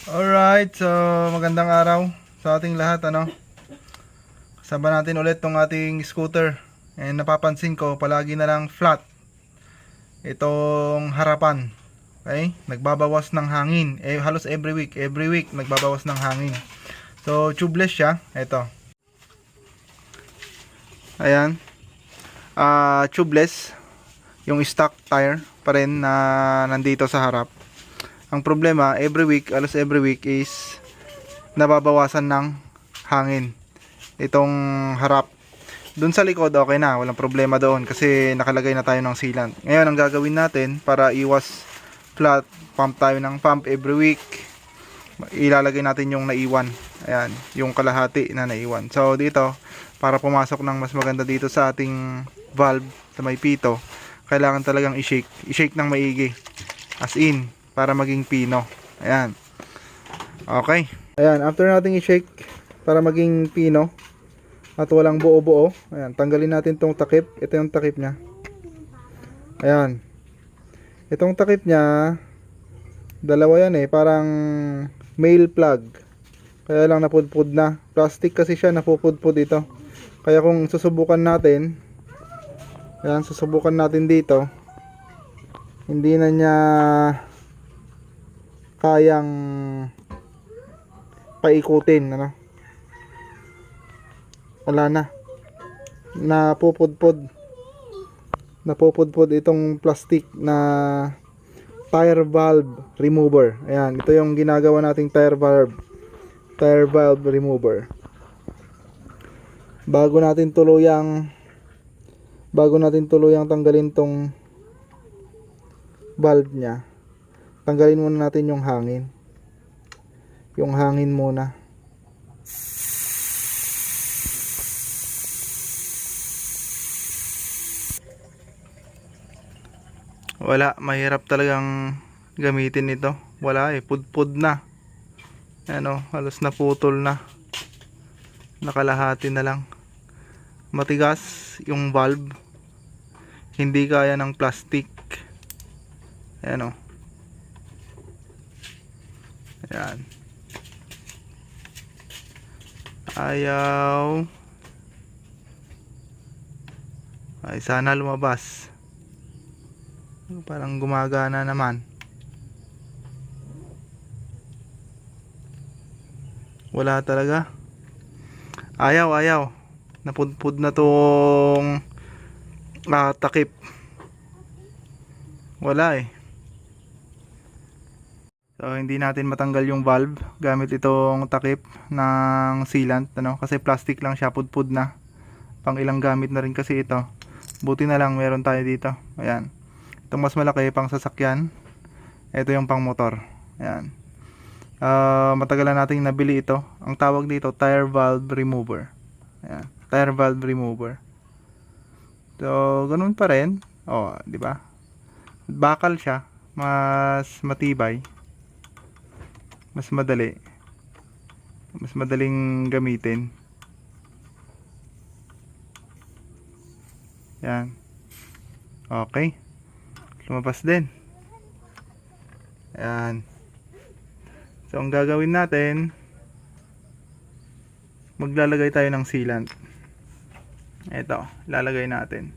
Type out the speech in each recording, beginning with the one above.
Alright, so magandang araw sa ating lahat, ano. Kasama natin ulit tong ating scooter. And napapansin ko, palagi na lang flat itong harapan. Okay? Nagbabawas ng hangin. Halos every week nagbabawas ng hangin. So, tubeless siya. Ito. Ayan. Tubeless. Yung stock tire pa rin na nandito sa harap. Ang problema, halos every week is nababawasan ng hangin itong harap. Doon sa likod okay na, walang problema doon kasi nakalagay na tayo ng sealant. Ngayon ang gagawin natin para iwas flat, pump tayo ng pump every week. Ilalagay natin yung naiwan. Ayan, yung kalahati na naiwan. So dito, para pumasok ng mas maganda dito sa ating valve sa may pito, kailangan talagang i-shake ng maigi. As in, para maging pino. Ayan. Okay. Ayan, after natin i-shake para maging pino at walang buo-buo, ayan, tanggalin natin tong takip. Ito yung takip niya. Ayan. Itong takip niya, dalawa yan parang male plug. Kaya lang napudpud na. Plastic kasi siya, napupudpud ito. Kaya kung susubukan natin, ayan, susubukan natin dito, hindi na niya kayang paikutin, ano. Wala na. Napupudpud itong plastic na tire valve remover. Ayan, ito yung ginagawa nating tire valve remover. Bago natin tuluyang tanggalin tong valve nya, tanggalin muna natin yung hangin. Yung hangin muna. Wala, mahirap talagang gamitin ito. Wala pudpud na. Ano, halos naputol na. Nakalahati na lang. Matigas yung valve. Hindi kaya ng plastic. Ayan o. Ayan. Ayaw. Ay, sana lumabas. Parang gumagana naman. Wala talaga. Ayaw. Napudpud na tong takip. Wala So hindi natin matanggal yung valve gamit itong takip ng sealant, ano, kasi plastic lang siya, pudpud na. Pang ilang gamit na rin kasi ito. Buti na lang meron tayo dito. Ayan. Itong mas malaki pang sasakyan. Ito yung pang motor. Ayan. Matagal na nating nabili ito. Ang tawag dito, tire valve remover. Ayan. Tire valve remover. So, ganun pa rin. Di ba? Bakal siya. Mas matibay. Mas madali. Mas madaling gamitin. Yan. Okay. Lumabas din. Ayan. So, ang gagawin natin, maglalagay tayo ng sealant. Ito, lalagay natin.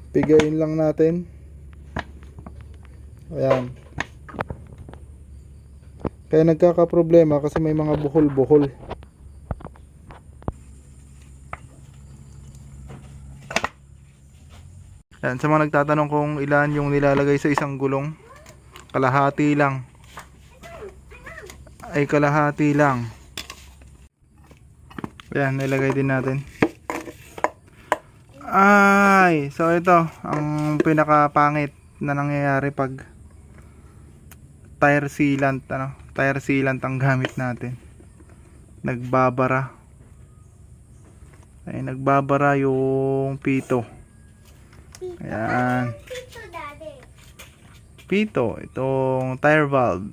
Pigayin lang natin. Ayan. Kaya nagkakaproblema kasi may mga buhol-buhol. Ayan, sa mga nagtatanong kung ilan yung nilalagay sa isang gulong, kalahati lang. Kalahati lang. Ayan, nilagay din natin. So ito ang pinakapangit na nangyayari pag tire sealant, ano, tire sealant ang gamit natin. Nagbabara. Nagbabara yung pito. Ayan. Pito, itong tire valve.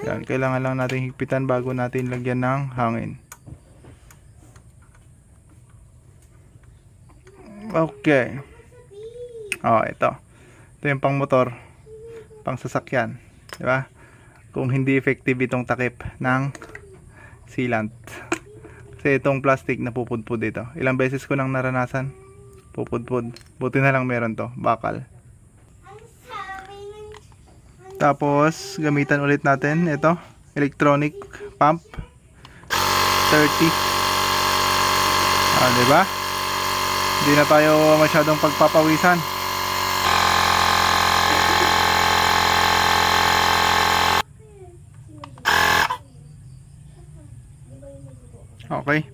Yan, kailangan lang natin higpitan bago natin lagyan ng hangin. Okay. Ito. Ito yung pang motor, pang sasakyan, di ba? Kung hindi effective itong takip ng sealant. Kasi itong plastic napupudpud dito. Ilang beses ko nang naranasan. Pupudpud. Buti na lang meron to, bakal. Tapos, gamitan ulit natin ito, electronic pump 30. Diba? Hindi na tayo masyadong pagpapawisan. Okay.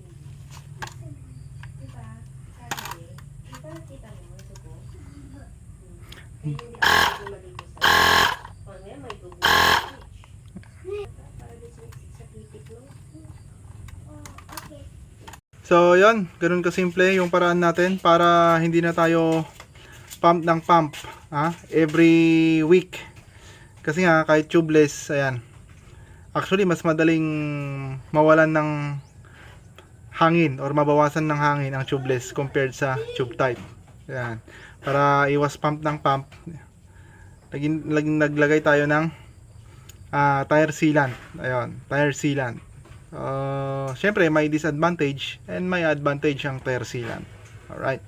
So, yon, ganun kasimple yung paraan natin para hindi na tayo pump ng pump, every week. Kasi nga, kahit tubeless, ayan. Actually, mas madaling mawalan ng hangin or mabawasan ng hangin ang tubeless compared sa tube type. Ayan. Para iwas pump ng pump, naglagay tayo ng tire sealant. Ayun, tire sealant. Syempre may disadvantage and may advantage ang tire sealant. Alright.